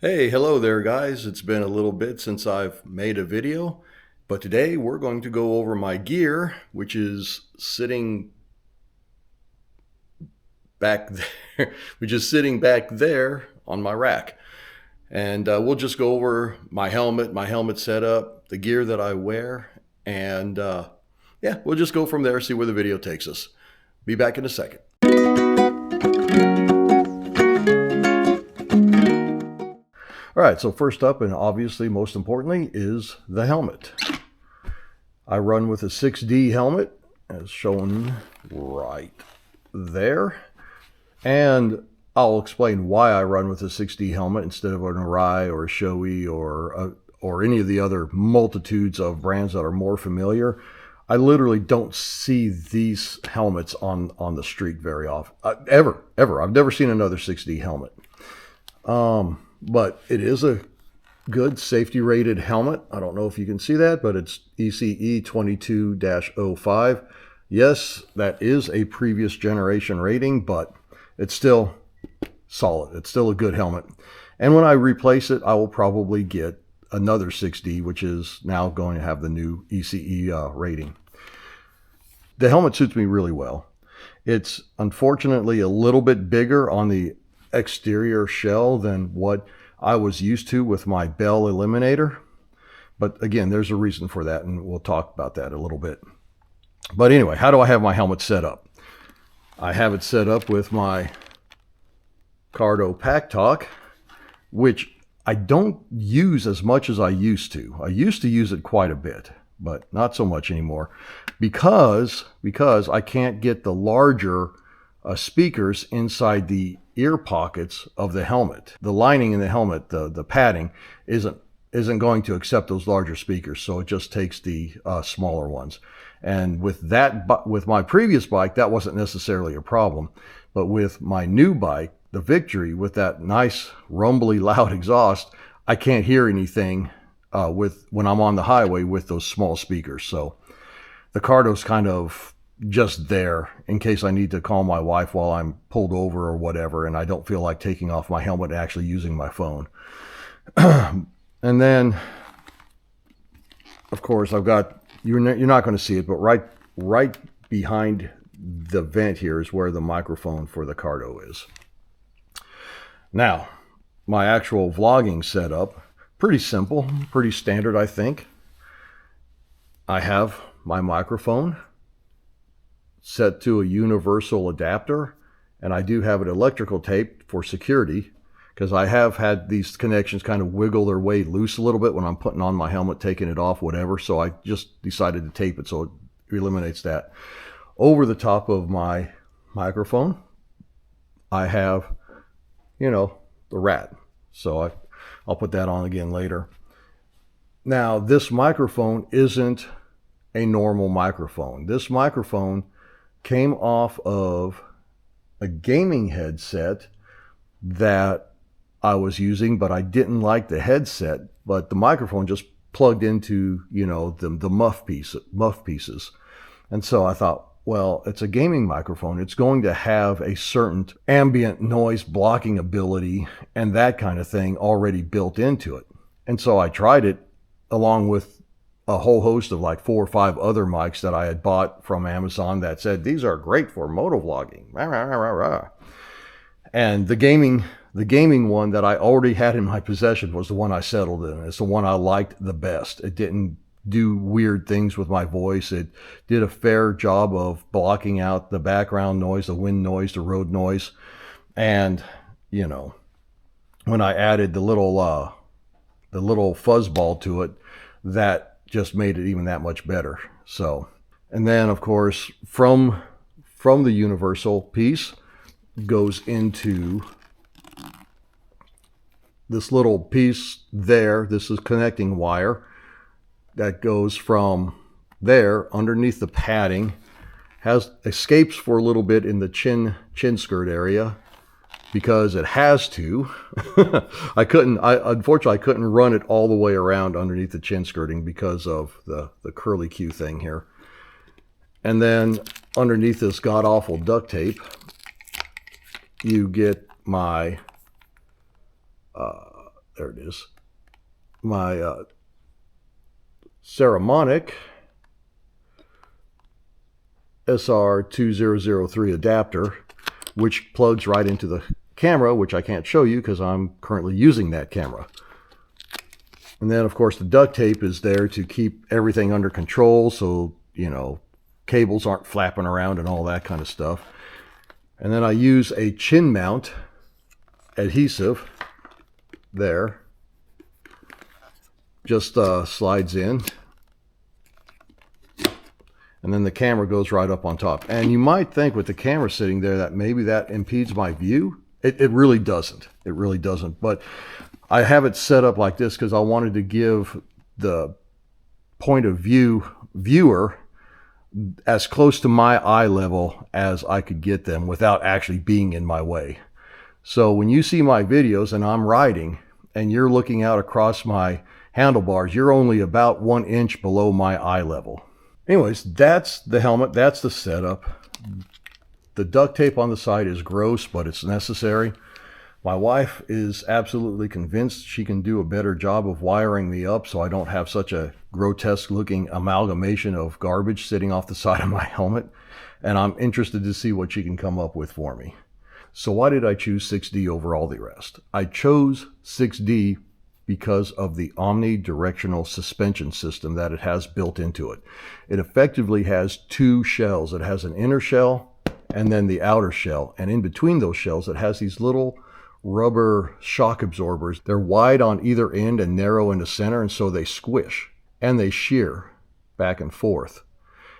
Hey, hello there, guys. It's been a little bit since I've made a video, but today we're going to go over my gear, which is sitting back there, on my rack. And we'll just go over my helmet setup, the gear that I wear, and yeah, we'll just go from there, see where the video takes us. Be back in a second. All right, so first up, and obviously most importantly, is the helmet. I run with a 6D helmet, as shown right there. And I'll explain why I run with a 6D helmet instead of an Arai or a Shoei or any of the other multitudes of brands that are more familiar. I literally don't see these helmets on the street very often. Ever. I've never seen another 6D helmet. But it is a good safety rated helmet. I don't know if you can see that, but it's ECE 22-05. Yes, that is a previous generation rating, but it's still solid. It's still a good helmet. And when I replace it, I will probably get another 6D, which is now going to have the new ECE rating. The helmet suits me really well. It's unfortunately a little bit bigger on the exterior shell than what I was used to with my Bell Eliminator. But again, there's a reason for that, and we'll talk about that a little bit. But anyway, how do I have my helmet set up? I have it set up with my Cardo Pack Talk, which I don't use as much as I used to. I used to use it quite a bit, but not so much anymore because I can't get the larger speakers inside the ear pockets of the helmet. The lining in the helmet, the padding, isn't going to accept those larger speakers, so it just takes the smaller ones. And with my previous bike, that wasn't necessarily a problem, but with my new bike, the Victory, with that nice rumbly loud exhaust, I can't hear anything when I'm on the highway with those small speakers. So the Cardo's kind of just there in case I need to call my wife while I'm pulled over or whatever, and I don't feel like taking off my helmet and actually using my phone. And then, of course, I've got, you're not going to see it, but right behind the vent here is where the microphone for the Cardo is. Now, my actual vlogging setup, pretty simple, pretty standard, I think. I have my microphone set to a universal adapter, and I do have it electrical taped for security because I have had these connections kind of wiggle their way loose a little bit when I'm putting on my helmet, taking it off, whatever. So I just decided to tape it so it eliminates that. Over the top of my microphone, I have, the rat. So I'll put that on again later. Now, this microphone isn't a normal microphone. This microphone came off of a gaming headset that I was using, but I didn't like the headset, but the microphone just plugged into, the muff pieces. And so I thought, well, it's a gaming microphone. It's going to have a certain ambient noise blocking ability and that kind of thing already built into it. And so I tried it along with a whole host of like 4 or 5 other mics that I had bought from Amazon that said, these are great for motovlogging. And the gaming one that I already had in my possession was the one I settled in. It's the one I liked the best. It didn't do weird things with my voice. It did a fair job of blocking out the background noise, the wind noise, the road noise. And, when I added the little fuzzball to it, that just made it even that much better. So, and then of course, from the universal piece goes into this little piece there. This is connecting wire that goes from there underneath the padding, escapes for a little bit in the chin skirt area because it has to. Unfortunately, I couldn't run it all the way around underneath the chin skirting because of the curly Q thing here. And then underneath this god-awful duct tape, you get my, there it is, my Saramonic SR2003 adapter, which plugs right into the camera, which I can't show you because I'm currently using that camera. And then, of course, the duct tape is there to keep everything under control, so, you know, cables aren't flapping around and all that kind of stuff. And then I use a chin mount adhesive there. Just slides in. And then the camera goes right up on top. And you might think with the camera sitting there that maybe that impedes my view. It really doesn't. It really doesn't. But I have it set up like this because I wanted to give the point of view viewer as close to my eye level as I could get them without actually being in my way. So when you see my videos and I'm riding and you're looking out across my handlebars, you're only about 1 inch below my eye level. Anyways, that's the helmet. That's the setup. The duct tape on the side is gross, but it's necessary. My wife is absolutely convinced she can do a better job of wiring me up so I don't have such a grotesque looking amalgamation of garbage sitting off the side of my helmet. And I'm interested to see what she can come up with for me. So why did I choose 6D over all the rest? I chose 6D because of the omnidirectional suspension system that it has built into it. It effectively has two shells. It has an inner shell and then the outer shell. And in between those shells, it has these little rubber shock absorbers. They're wide on either end and narrow in the center, and so they squish and they shear back and forth.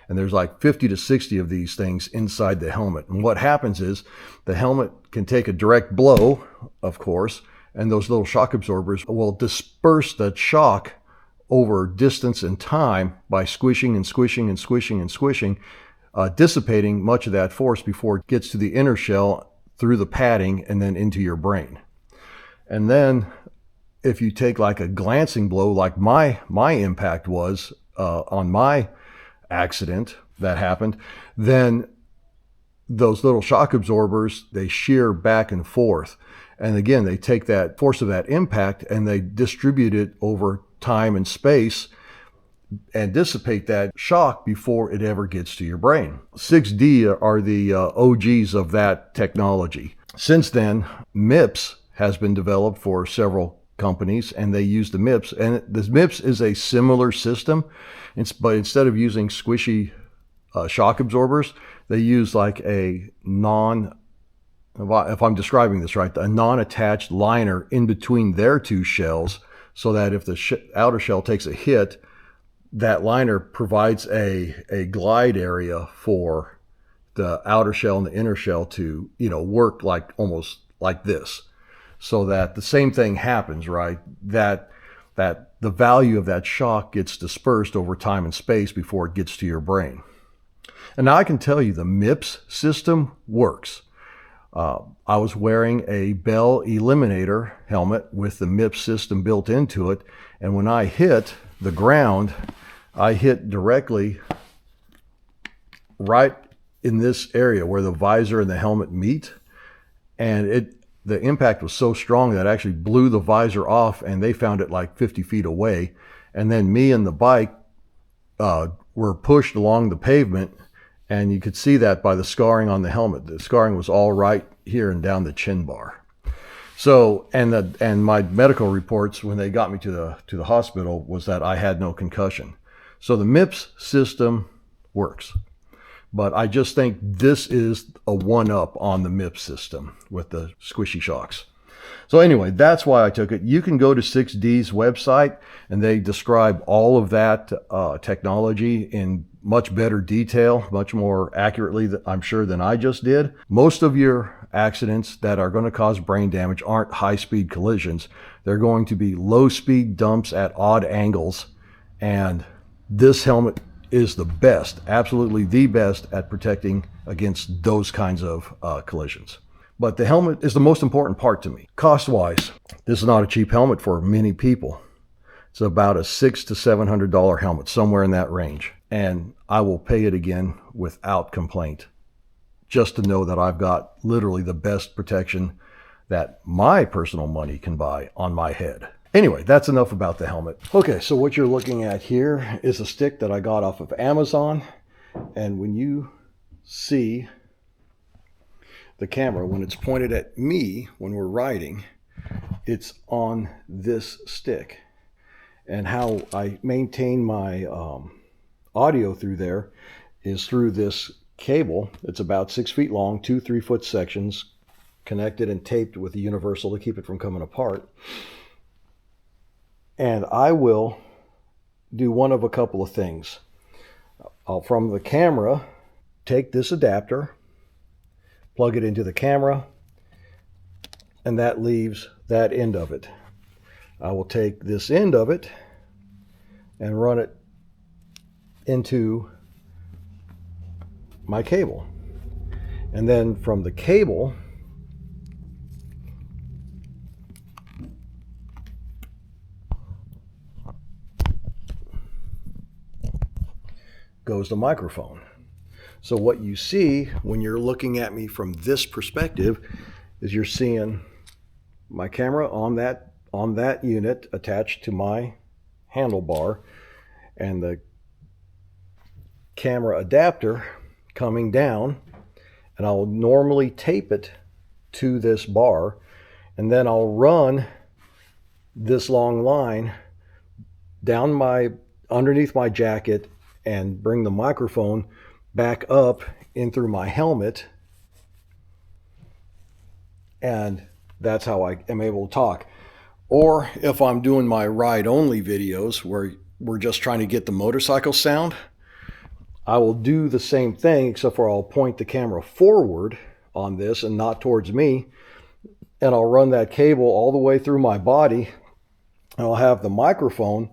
And there's like 50 to 60 of these things inside the helmet. And what happens is the helmet can take a direct blow, of course, and those little shock absorbers will disperse that shock over distance and time by squishing and squishing and squishing and squishing, dissipating much of that force before it gets to the inner shell through the padding and then into your brain. And then if you take like a glancing blow like my impact was on my accident that happened, then those little shock absorbers, they shear back and forth. And again, they take that force of that impact and they distribute it over time and space and dissipate that shock before it ever gets to your brain. 6D are the OGs of that technology. Since then, MIPS has been developed for several companies, and they use the MIPS. And the MIPS is a similar system, but instead of using squishy shock absorbers, they use like a if I'm describing this right, a non-attached liner in between their two shells, so that if the outer shell takes a hit, that liner provides a glide area for the outer shell and the inner shell to, work like almost like this, so that the same thing happens, right? That the value of that shock gets dispersed over time and space before it gets to your brain. And now I can tell you the MIPS system works. I was wearing a Bell Eliminator helmet with the MIPS system built into it, and when I hit the ground, I hit directly right in this area where the visor and the helmet meet, and the impact was so strong that it actually blew the visor off, and they found it like 50 feet away. And then me and the bike were pushed along the pavement, and you could see that by the scarring on the helmet. The scarring was all right here and down the chin bar. So, and my medical reports when they got me to the hospital was that I had no concussion. So the MIPS system works, but I just think this is a one-up on the MIPS system with the squishy shocks. So anyway, that's why I took it. You can go to 6D's website, and they describe all of that technology in much better detail, much more accurately, I'm sure, than I just did. Most of your accidents that are going to cause brain damage aren't high-speed collisions. They're going to be low-speed dumps at odd angles, and this helmet is the best, absolutely the best at protecting against those kinds of collisions. But the helmet is the most important part to me. Cost-wise, this is not a cheap helmet for many people. It's about a $600 to $700 helmet, somewhere in that range. And I will pay it again without complaint, just to know that I've got literally the best protection that my personal money can buy on my head. Anyway, that's enough about the helmet. Okay, so what you're looking at here is a stick that I got off of Amazon. And when you see the camera, when it's pointed at me when we're riding, it's on this stick. And how I maintain my audio through there is through this cable. It's about 6 feet long, 2 3-foot sections, connected and taped with a universal to keep it from coming apart. And I will do one of a couple of things. I'll, from the camera, take this adapter, plug it into the camera, and that leaves that end of it. I will take this end of it and run it into my cable. And then from the cable, goes the microphone. So what you see when you're looking at me from this perspective is you're seeing my camera on that unit attached to my handlebar, and the camera adapter coming down, and I'll normally tape it to this bar, and then I'll run this long line down underneath my jacket and bring the microphone back up in through my helmet, and that's how I am able to talk. Or if I'm doing my ride only videos where we're just trying to get the motorcycle sound, I will do the same thing, except for I'll point the camera forward on this and not towards me, and I'll run that cable all the way through my body, and I'll have the microphone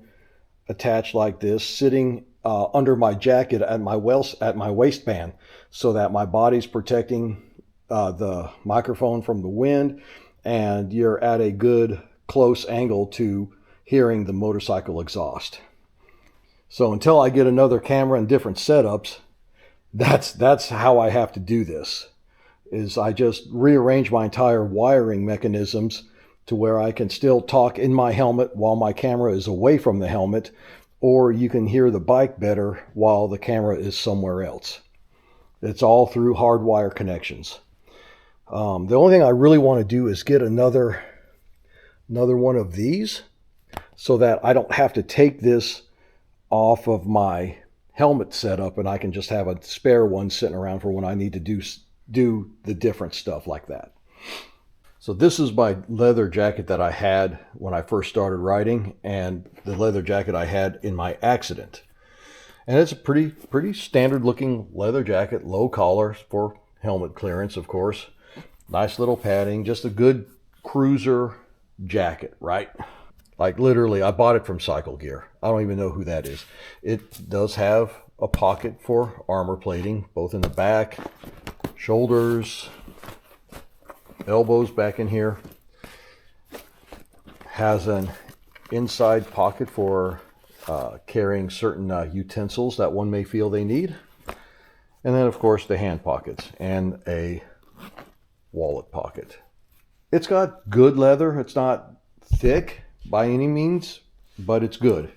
attached like this, sitting under my jacket at my waistband, so that my body's protecting the microphone from the wind, and you're at a good close angle to hearing the motorcycle exhaust. So until I get another camera and different setups, that's how I have to do this. Is I just rearrange my entire wiring mechanisms to where I can still talk in my helmet while my camera is away from the helmet, or you can hear the bike better while the camera is somewhere else. It's all through hardwire connections. The only thing I really want to do is get another one of these, so that I don't have to take this off of my helmet setup, and I can just have a spare one sitting around for when I need to do the different stuff like that. So this is my leather jacket that I had when I first started riding, and the leather jacket I had in my accident. And it's a pretty standard looking leather jacket, low collar for helmet clearance, of course. Nice little padding, just a good cruiser jacket, right? Like literally, I bought it from Cycle Gear. I don't even know who that is. It does have a pocket for armor plating, both in the back, shoulders, elbows back in here. Has an inside pocket for carrying certain utensils that one may feel they need. And then, of course, the hand pockets and a wallet pocket. It's got good leather. It's not thick by any means, but it's good.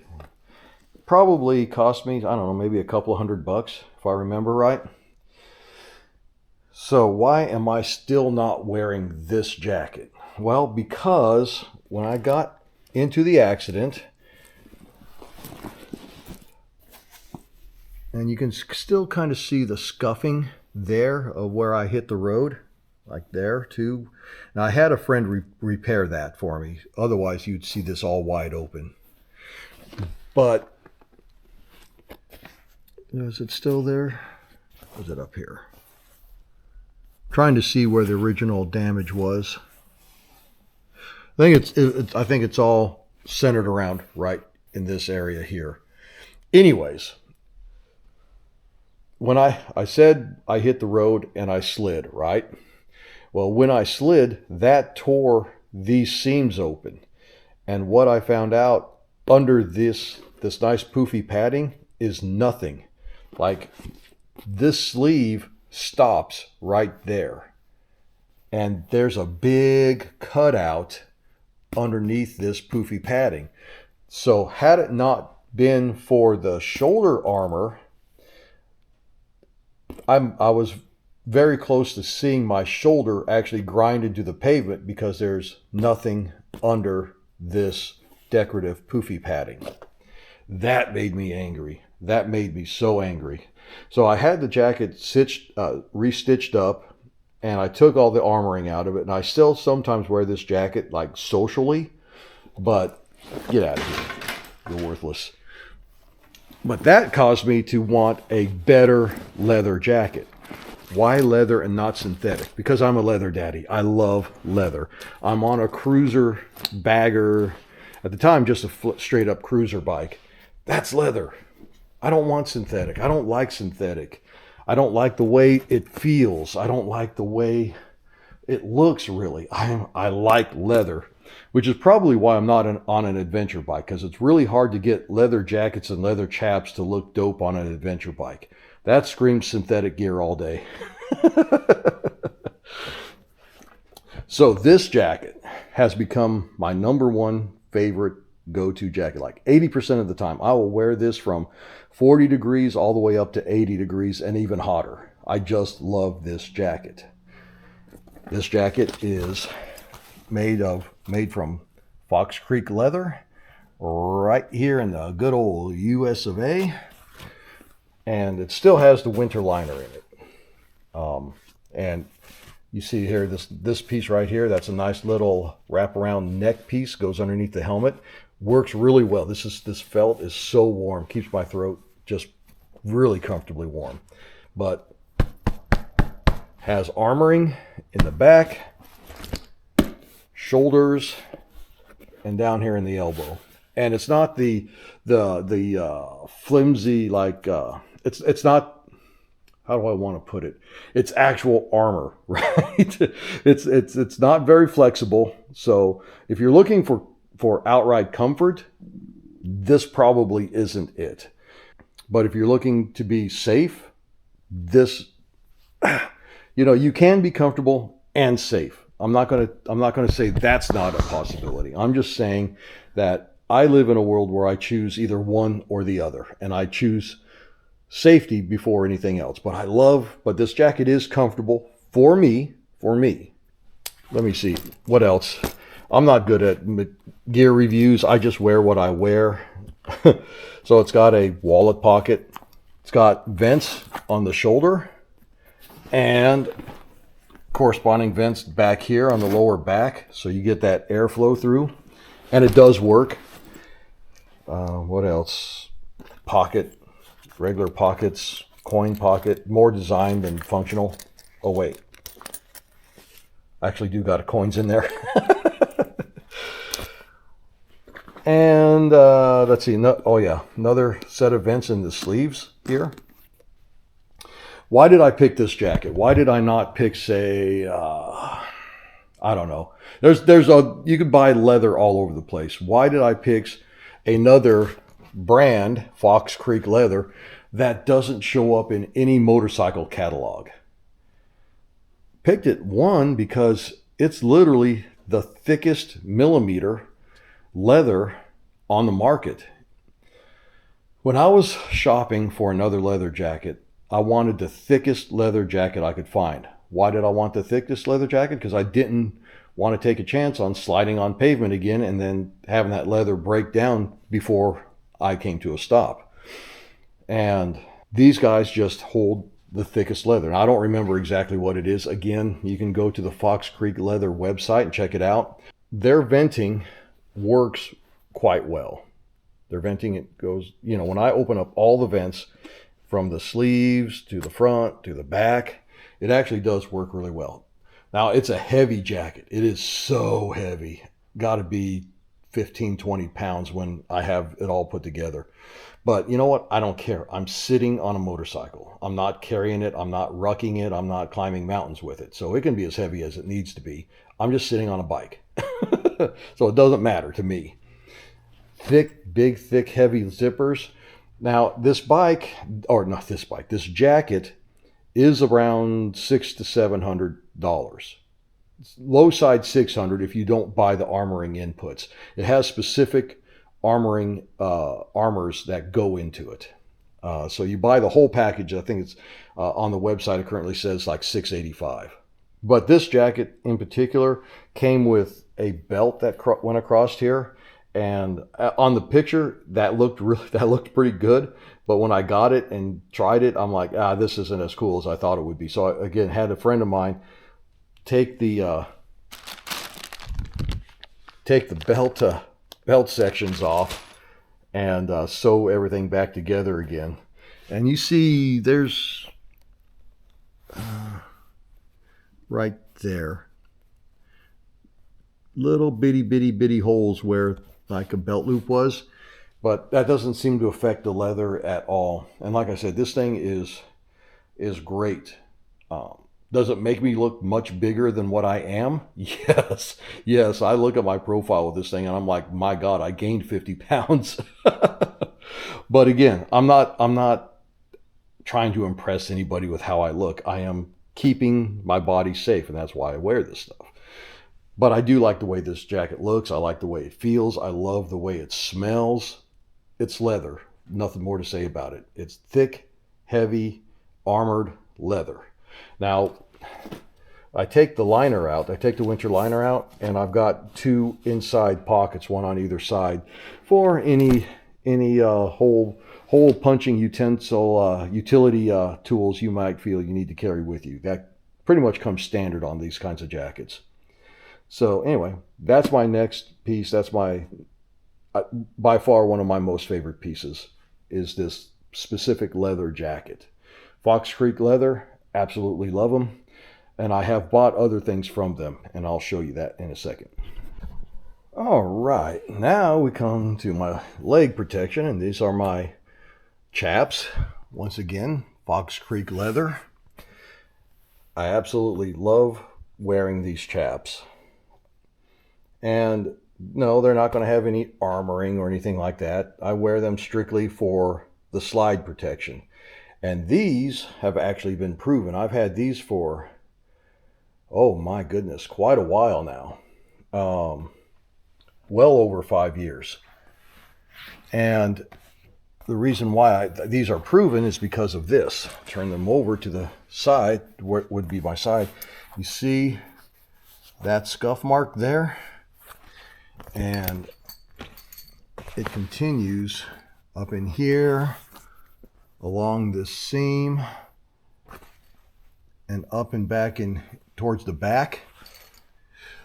Probably cost me, I don't know, maybe a couple $100 if I remember right. So why am I still not wearing this jacket? Well, because when I got into the accident, and you can still kind of see the scuffing there of where I hit the road, like there too. Now I had a friend repair that for me. Otherwise you'd see this all wide open. But is it still there? Or is it up here? Trying to see where the original damage was. I think it's all centered around right in this area here. Anyways, when I said I hit the road and I slid, right? Well, when I slid, that tore these seams open. And what I found out under this nice poofy padding is nothing. Like this sleeve stops right there. and there's a big cutout underneath this poofy padding. So had it not been for the shoulder armor, I was very close to seeing my shoulder actually grind into the pavement because there's nothing under this decorative poofy padding. That made me angry. That made me so angry. So I had the jacket restitched up, and I took all the armoring out of it, and I still sometimes wear this jacket like socially, but get out of here. You're worthless. But that caused me to want a better leather jacket. Why leather and not synthetic? Because I'm a leather daddy. I love leather. I'm on a cruiser bagger, at the time just a straight up cruiser bike. That's leather. I don't want synthetic. I don't like synthetic. I don't like the way it feels. I don't like the way it looks, really. I like leather, which is probably why I'm not on an adventure bike, because it's really hard to get leather jackets and leather chaps to look dope on an adventure bike. That screams synthetic gear all day. So this jacket has become my number one favorite go-to jacket. Like 80% of the time, I will wear this from 40 degrees all the way up to 80 degrees and even hotter. I just love this jacket. This jacket is made from Fox Creek leather right here in the good old US of A. And it still has the winter liner in it. And you see here, this piece right here, that's a nice little wraparound neck piece, goes underneath the helmet. Works really well. This felt is so warm, keeps my throat just really comfortably warm. But has armoring in the back, shoulders, and down here in the elbow. And it's not the flimsy, like it's not, how do I want to put it? It's actual armor, right? It's not very flexible. So if you're looking for outright comfort, this probably isn't it. But if you're looking to be safe, this, you can be comfortable and safe. I'm not going to say that's not a possibility. I'm just saying that I live in a world where I choose either one or the other, and I choose safety before anything else. But this jacket is comfortable for me. Let me see what else. I'm not good at gear reviews. I just wear what I wear. So it's got a wallet pocket. It's got vents on the shoulder and corresponding vents back here on the lower back. So you get that airflow through, and it does work. What else? Pocket, regular pockets, coin pocket, more designed than functional. Oh wait, I actually do got coins in there. And let's see. Another set of vents in the sleeves here. Why did I pick this jacket? Why did I not pick, say, I don't know. You could buy leather all over the place. Why did I pick another brand, Fox Creek leather, that doesn't show up in any motorcycle catalog? Picked it, one, because it's literally the thickest millimeter leather on the market. When I was shopping for another leather jacket, I wanted the thickest leather jacket I could find. Why did I want the thickest leather jacket? Because I didn't want to take a chance on sliding on pavement again and then having that leather break down before I came to a stop. And these guys just hold the thickest leather. And I don't remember exactly what it is. Again, you can go to the Fox Creek Leather website and check it out. Their venting works quite well. Their venting, it goes, when I open up all the vents from the sleeves to the front to the back, it actually does work really well. Now, it's a heavy jacket. It is so heavy. Got to be 15, 20 pounds when I have it all put together. But you know what? I don't care. I'm sitting on a motorcycle. I'm not carrying it. I'm not rucking it. I'm not climbing mountains with it. So it can be as heavy as it needs to be. I'm just sitting on a bike. So it doesn't matter to me. Big, thick, heavy zippers. Now, this jacket is around $600 to $700. low side 600 if you don't buy the armoring inputs. It has specific armoring armors that go into it. So you buy the whole package. I think it's on the website. It currently says like $685. But this jacket in particular came with a belt that went across here, and on the picture that looked pretty good. But when I got it and tried it, I'm like, this isn't as cool as I thought it would be. So I, again, had a friend of mine take the belt sections off and sew everything back together again. And you see, there's right there, little bitty holes where like a belt loop was, but that doesn't seem to affect the leather at all. And like I said, this thing is great. Does it make me look much bigger than what I am? Yes. I look at my profile with this thing and I'm like, my God, I gained 50 pounds. But again, I'm not trying to impress anybody with how I look. I am keeping my body safe, and that's why I wear this stuff. But I do like the way this jacket looks. I like the way it feels. I love the way it smells. It's leather. Nothing more to say about it. It's thick, heavy, armored leather. Now, I take the liner out. I take the winter liner out, and I've got two inside pockets, one on either side, for any hole punching utensil, utility tools you might feel you need to carry with you. That pretty much comes standard on these kinds of jackets. So anyway, that's my next piece. That's my, by far one of my most favorite pieces, is this specific leather jacket. Fox Creek Leather, absolutely love them. And I have bought other things from them, and I'll show you that in a second. All right, now we come to my leg protection, and these are my chaps. Once again, Fox Creek Leather. I absolutely love wearing these chaps. And no, they're not going to have any armoring or anything like that. I wear them strictly for the slide protection. And these have actually been proven. I've had these for, oh my goodness, quite a while now. Well over 5 years. And the reason why these are proven is because of this. Turn them over to the side, where would be my side. You see that scuff mark there? And it continues up in here, along this seam, and up and back in towards the back.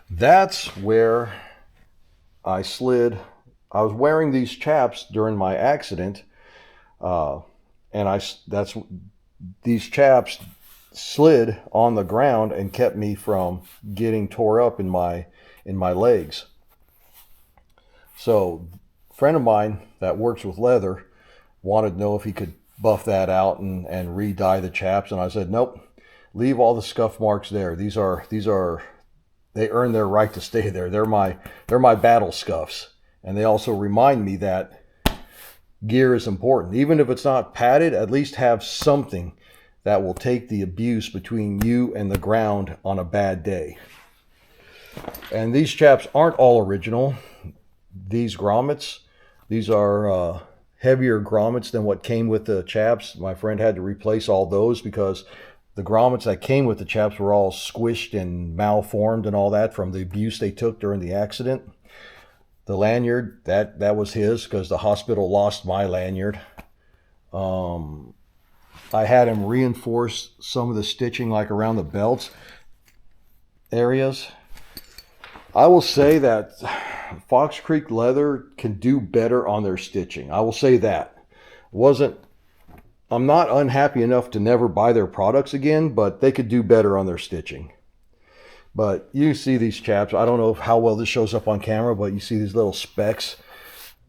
That's where I slid. I was wearing these chaps during my accident, and these chaps slid on the ground and kept me from getting tore up in my legs. So a friend of mine that works with leather wanted to know if he could buff that out and re-dye the chaps, and I said, nope, leave all the scuff marks there. These are they earn their right to stay there. They're my battle scuffs, and they also remind me that gear is important. Even if it's not padded, at least have something that will take the abuse between you and the ground on a bad day. And these chaps aren't all original. These grommets, these are heavier grommets than what came with the chaps. My friend had to replace all those because the grommets that came with the chaps were all squished and malformed and all that from the abuse they took during the accident. The lanyard, that was his because the hospital lost my lanyard. I had him reinforce some of the stitching like around the belts areas. I will say that Fox Creek Leather can do better on their stitching. I will say that. I'm not unhappy enough to never buy their products again, but they could do better on their stitching. But you see these chaps. I don't know how well this shows up on camera, but you see these little specks.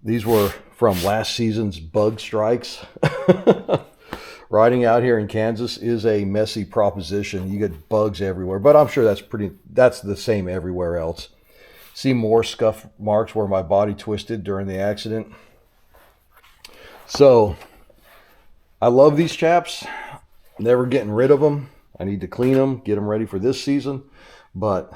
These were from last season's bug strikes. Riding out here in Kansas is a messy proposition. You get bugs everywhere, but I'm sure that's the same everywhere else. See more scuff marks where my body twisted during the accident. So I love these chaps. Never getting rid of them. I need to clean them, get them ready for this season. But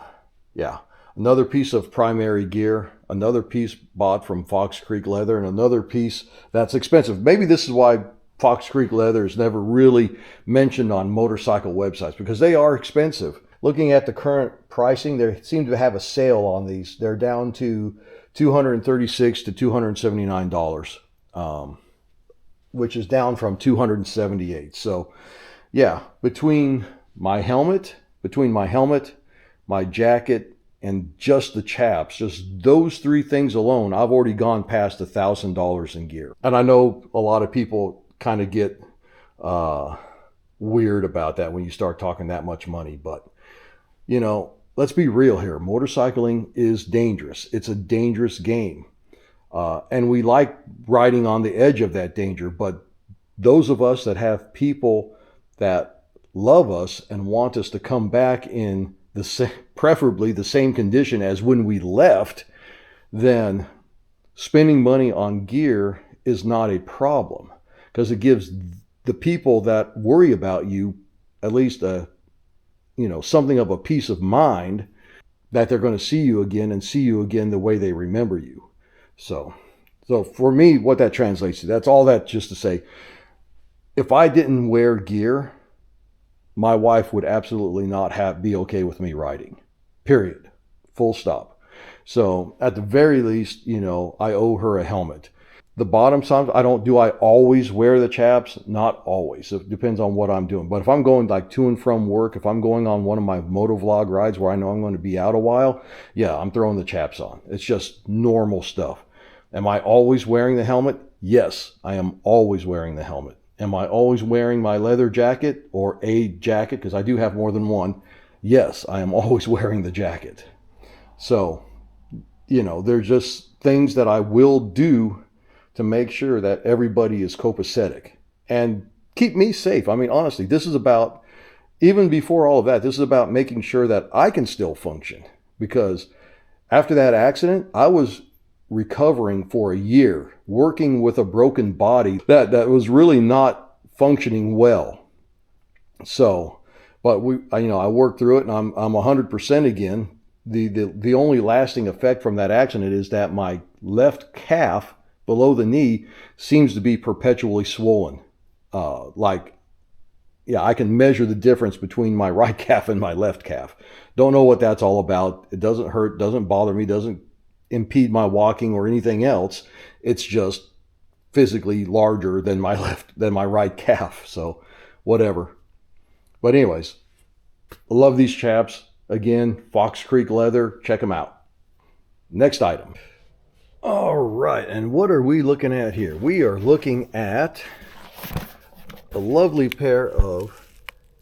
Yeah. Another piece of primary gear, another piece bought from Fox Creek Leather, and another piece that's expensive. Maybe this is why Fox Creek Leather is never really mentioned on motorcycle websites, because they are expensive. Looking at the current pricing, they seem to have a sale on these. They're down to $236 to $279, which is down from $278. So yeah, between my helmet, my jacket, and just the chaps, just those three things alone, I've already gone past $1,000 in gear. And I know a lot of people kind of get weird about that when you start talking that much money, but you know, let's be real here. Motorcycling is dangerous. It's a dangerous game. And we like riding on the edge of that danger, but those of us that have people that love us and want us to come back in preferably the same condition as when we left, then spending money on gear is not a problem, because it gives the people that worry about you at least something of a peace of mind that they're going to see you again and see you again the way they remember you. So for me, what that translates to, that's all that just to say, if I didn't wear gear, my wife would absolutely not be okay with me riding, period, full stop. So at the very least, I owe her a helmet. The bottom side, do I always wear the chaps? Not always. It depends on what I'm doing. But if I'm going like to and from work, if I'm going on one of my motovlog rides where I know I'm going to be out a while, yeah, I'm throwing the chaps on. It's just normal stuff. Am I always wearing the helmet? Yes, I am always wearing the helmet. Am I always wearing my leather jacket or a jacket? Because I do have more than one. Yes, I am always wearing the jacket. So, there's just things that I will do to make sure that everybody is copacetic and keep me safe. I mean, honestly, this is about, even before all of that, this is about making sure that I can still function. Because after that accident, I was recovering for a year, working with a broken body that was really not functioning well. So, but I worked through it, and I'm 100% again. The only lasting effect from that accident is that my left calf below the knee seems to be perpetually swollen. I can measure the difference between my right calf and my left calf. Don't know what that's all about. It doesn't hurt, doesn't bother me, doesn't impede my walking or anything else. It's just physically larger than my right calf. So whatever. But anyways, I love these chaps. Again, Fox Creek Leather, check them out. Next item. All right, and what are we looking at here? We are looking at a lovely pair of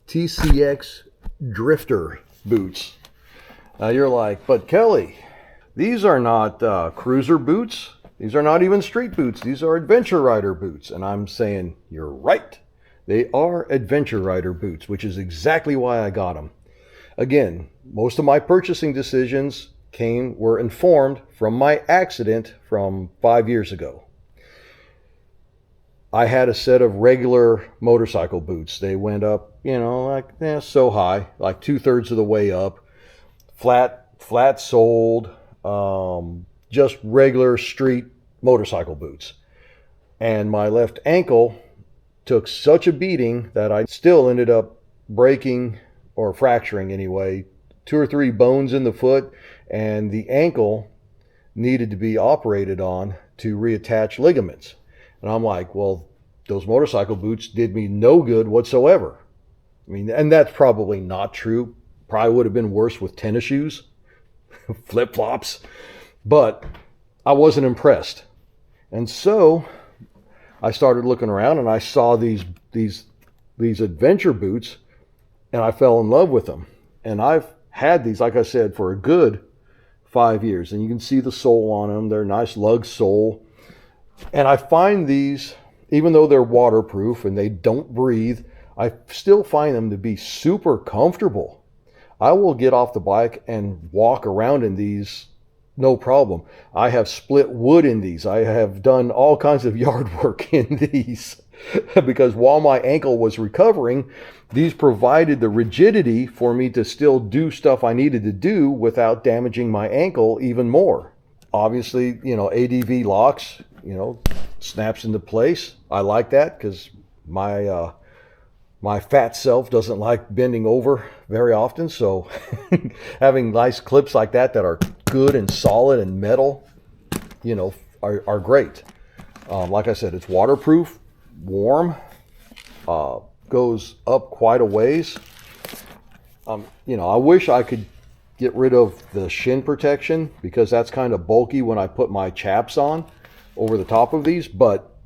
TCX Drifter boots. Now you're like, but Kelly, these are not cruiser boots. These are not even street boots. These are adventure rider boots. And I'm saying, you're right. They are adventure rider boots, which is exactly why I got them. Again, most of my purchasing decisions were informed from my accident from 5 years ago. I had a set of regular motorcycle boots. They went up, so high, like 2/3 of the way up, flat soled, just regular street motorcycle boots. And my left ankle took such a beating that I still ended up breaking, or fracturing anyway, 2 or 3 bones in the foot, and the ankle needed to be operated on to reattach ligaments. And I'm like, well, those motorcycle boots did me no good whatsoever. I mean, and that's probably not true. Probably would have been worse with tennis shoes, flip-flops, but I wasn't impressed. And so I started looking around, and I saw these adventure boots, and I fell in love with them. And I've had these, like I said, for a good 5 years. And you can see the sole on them. They're nice lug sole. And I find these, even though they're waterproof and they don't breathe, I still find them to be super comfortable. I will get off the bike and walk around in these, no problem. I have split wood in these. I have done all kinds of yard work in these. because while my ankle was recovering, these provided the rigidity for me to still do stuff I needed to do without damaging my ankle even more. Obviously, ADV locks, snaps into place. I like that because my fat self doesn't like bending over very often. So having nice clips like that are good and solid and metal, are great. Like I said, it's waterproof, warm, goes up quite a ways. I wish I could get rid of the shin protection because that's kind of bulky when I put my chaps on over the top of these, but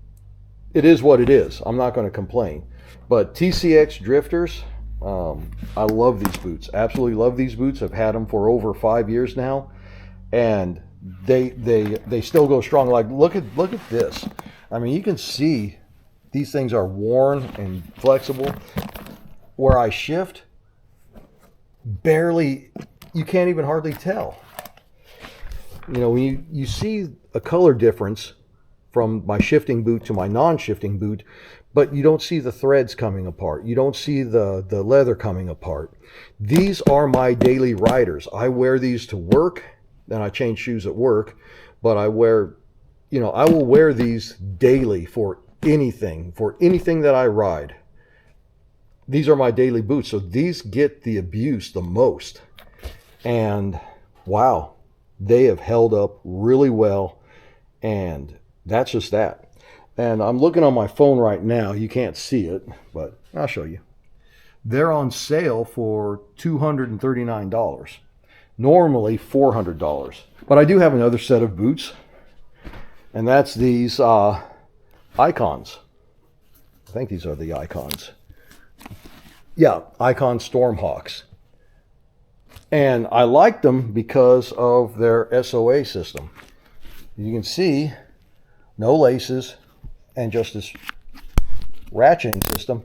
it is what it is. I'm not going to complain. But TCX Drifters, I love these boots. Absolutely love these boots. I've had them for over 5 years now, and they still go strong. Like look at this. I mean, you can see these things are worn and flexible. Where I shift, barely, you can't even hardly tell. When you see a color difference from my shifting boot to my non-shifting boot, but you don't see the threads coming apart. You don't see the leather coming apart. These are my daily riders. I wear these to work, and I change shoes at work, but I will wear these daily for anything that I ride. These are my daily boots, so these get the abuse the most. And wow, they have held up really well, and that's just that. And I'm looking on my phone right now. You can't see it, but I'll show you. They're on sale for $239. Normally $400. But I do have another set of boots, and that's these Icons. I think these are the Icons. Yeah, Icon Stormhawks. And I like them because of their SOA system. You can see no laces and just this ratcheting system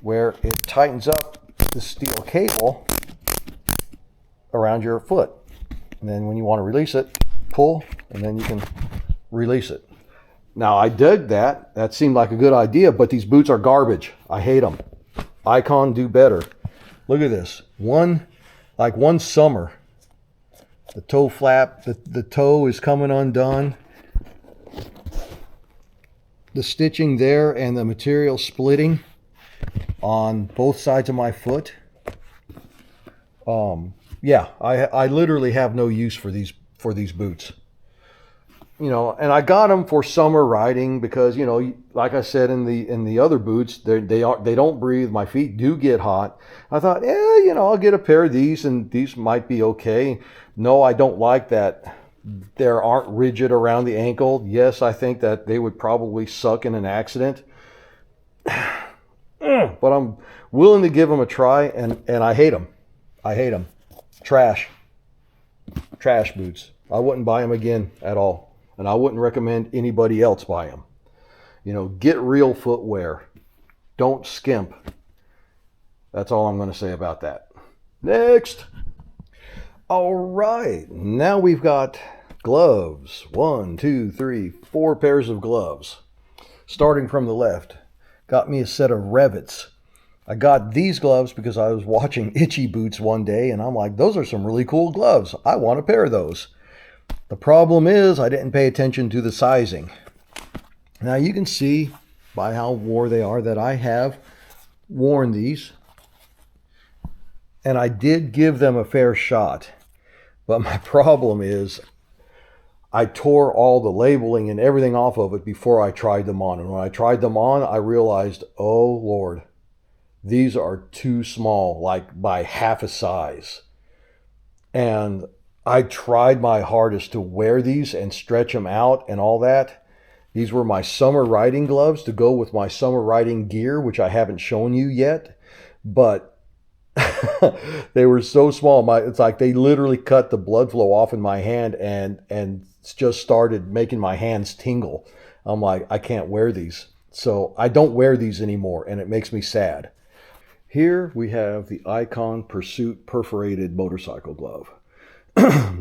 where it tightens up the steel cable around your foot. And then when you want to release it, pull, and then you can release it. Now, I dug that. That seemed like a good idea, but these boots are garbage. I hate them. Icon do better. Look at this. One summer, the toe flap, the toe is coming undone. The stitching there and the material splitting on both sides of my foot. Yeah, I literally have no use for these boots. And I got them for summer riding because, like I said in the other boots, they don't breathe. My feet do get hot. I thought, I'll get a pair of these and these might be okay. No, I don't like that. They aren't rigid around the ankle. Yes, I think that they would probably suck in an accident. But I'm willing to give them a try, and I hate them. I hate them. Trash boots. I wouldn't buy them again at all. And I wouldn't recommend anybody else buy them. Get real footwear. Don't skimp. That's all I'm going to say about that. Next. All right. Now we've got gloves. 1, 2, 3, 4 pairs of gloves. Starting from the left. Got me a set of Revits. I got these gloves because I was watching Itchy Boots one day, and I'm like, those are some really cool gloves. I want a pair of those. The problem is I didn't pay attention to the sizing. Now you can see by how worn they are that I have worn these. And I did give them a fair shot. But my problem is I tore all the labeling and everything off of it before I tried them on. And when I tried them on, I realized, oh Lord, these are too small, like by half a size. And I tried my hardest to wear these and stretch them out and all that. These were my summer riding gloves to go with my summer riding gear, which I haven't shown you yet. But they were so small. It's like they literally cut the blood flow off in my hand and just started making my hands tingle. I'm like, I can't wear these. So I don't wear these anymore, and it makes me sad. Here we have the Icon Pursuit perforated motorcycle glove.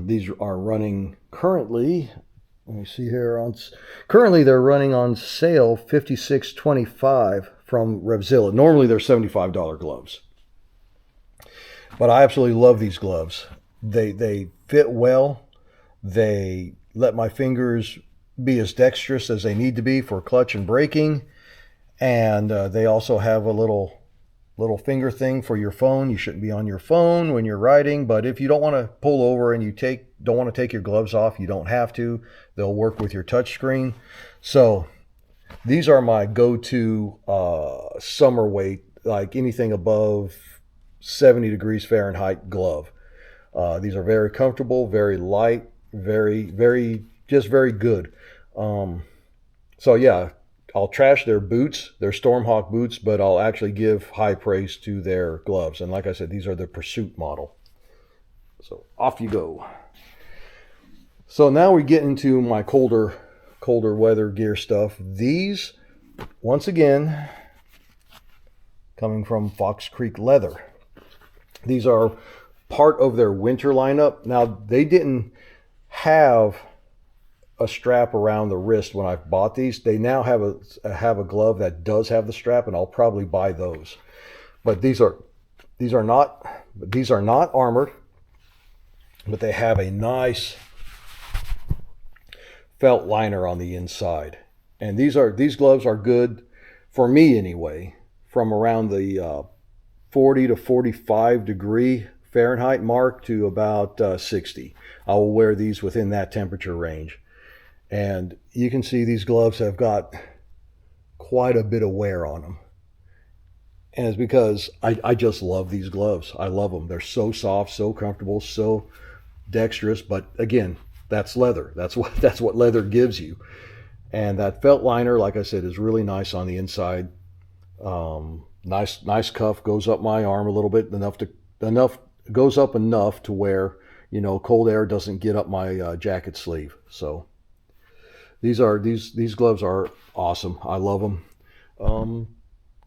These are running currently Let me see here. Currently, they're running on sale $56.25 from Revzilla. Normally, they're $75 gloves. But I absolutely love these gloves. They fit well. They let my fingers be as dexterous as they need to be for clutch and braking. And they also have a little finger thing for your phone. You shouldn't be on your phone when you're riding, but if you don't want to pull over and don't want to take your gloves off, you don't have to. They'll work with your touch screen. So these are my go-to summer weight, like anything above 70 degrees Fahrenheit glove. These are very comfortable, very light, just very good. So yeah, I'll trash their boots, their Stormhawk boots, but I'll actually give high praise to their gloves. And like I said, these are the Pursuit model. So off you go. So now we get into my colder weather gear stuff. These, once again, coming from Fox Creek Leather. These are part of their winter lineup. Now, they didn't have a strap around the wrist when I bought these. They now have a glove that does have the strap, and I'll probably buy those. But these are not armored, but they have a nice felt liner on the inside. And these gloves are good for me anyway, from around the 40 to 45 degree Fahrenheit mark to about 60. I will wear these within that temperature range. And you can see these gloves have got quite a bit of wear on them. And it's because I just love these gloves. I love them. They're so soft, so comfortable, so dexterous. But again, that's leather. That's what leather gives you. And that felt liner, like I said, is really nice on the inside. Nice cuff, goes up my arm a little bit, goes up enough to where, cold air doesn't get up my jacket sleeve. So these gloves are awesome. I love them.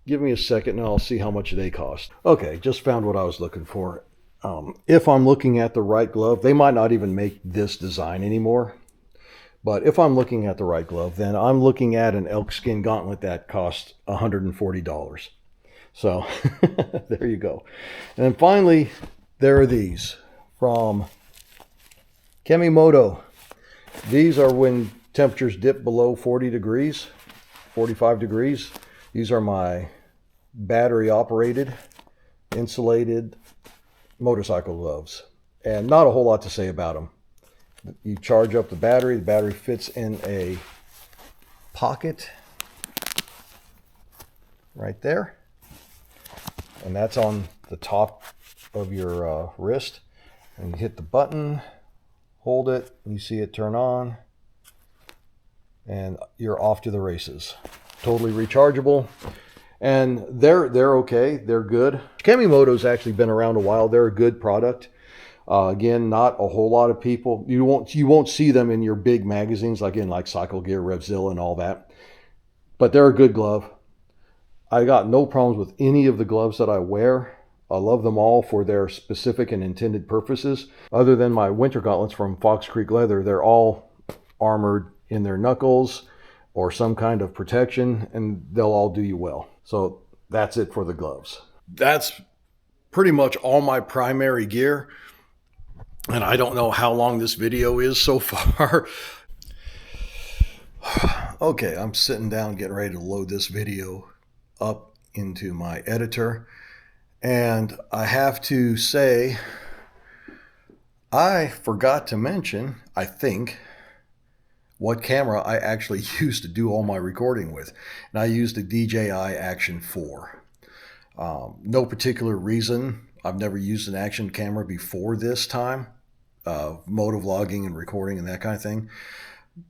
Give me a second and I'll see how much they cost. Okay, just found what I was looking for. If I'm looking at the right glove, they might not even make this design anymore. But if I'm looking at the right glove, then I'm looking at an elk skin gauntlet that costs $140. So there you go. And then finally, there are these from Kemimoto. These are when temperatures dip below 40 degrees, 45 degrees. These are my battery operated, insulated motorcycle gloves. And not a whole lot to say about them. You charge up the battery fits in a pocket right there. And that's on the top of your wrist. And you hit the button, hold it, and you see it turn on. And you're off to the races. Totally rechargeable. And they're okay. They're good. Kemimoto's actually been around a while. They're a good product. Again, not a whole lot of people. You won't see them in your big magazines, like Cycle Gear, Revzilla, and all that. But they're a good glove. I got no problems with any of the gloves that I wear. I love them all for their specific and intended purposes. Other than my winter gauntlets from Fox Creek Leather, they're all armored in their knuckles or some kind of protection, and they'll all do you well. So that's it for the gloves. That's pretty much all my primary gear. And I don't know how long this video is so far. Okay, I'm sitting down getting ready to load this video up into my editor. And I have to say, I forgot to mention, I think, what camera I actually used to do all my recording with. And I used a DJI Action 4. No particular reason. I've never used an action camera before this time. Motovlogging and recording and that kind of thing.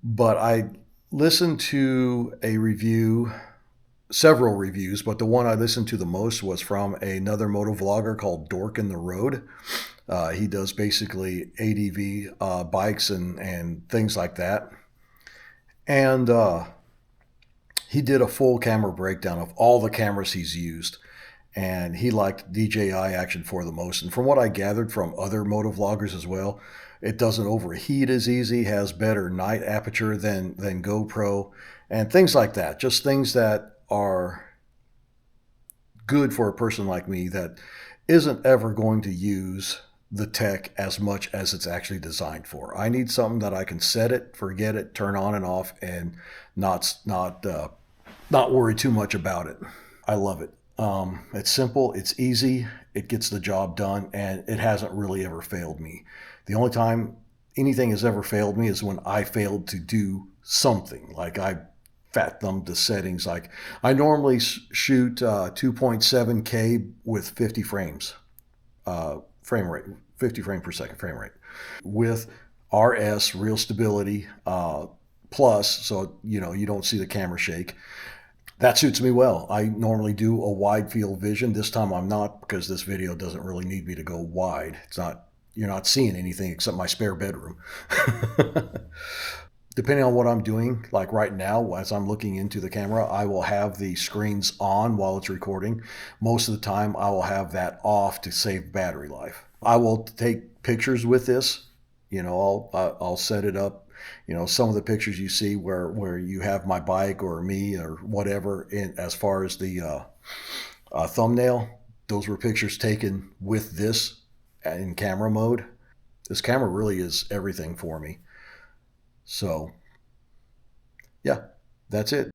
But I listened to a review, several reviews, but the one I listened to the most was from another motovlogger called Dork in the Road. He does basically ADV bikes and things like that. And he did a full camera breakdown of all the cameras he's used. And he liked DJI Action 4 the most. And from what I gathered from other motovloggers as well, It doesn't overheat as easy, has better night aperture than GoPro, and things like that. Just things that are good for a person like me that isn't ever going to use the tech as much as it's actually designed for. I need something that I can set it, forget it, turn on and off, and not worry too much about it. I love it. It's simple, it's easy, it gets the job done, and it hasn't really ever failed me. The only time anything has ever failed me is when I failed to do something. Like I fat thumbed the settings. Like I normally shoot 2.7K with 50 frames, frame rate, 50 frame per second frame rate, with RS, real stability, plus, so you don't see the camera shake. That suits me well. I normally do a wide field vision. This time I'm not, because this video doesn't really need me to go wide. You're not seeing anything except my spare bedroom. Depending on what I'm doing, like right now, as I'm looking into the camera, I will have the screens on while it's recording. Most of the time, I will have that off to save battery life. I will take pictures with this. I'll set it up. Some of the pictures you see where you have my bike or me or whatever, as far as the thumbnail, those were pictures taken with this in camera mode. This camera really is everything for me. So, yeah, that's it.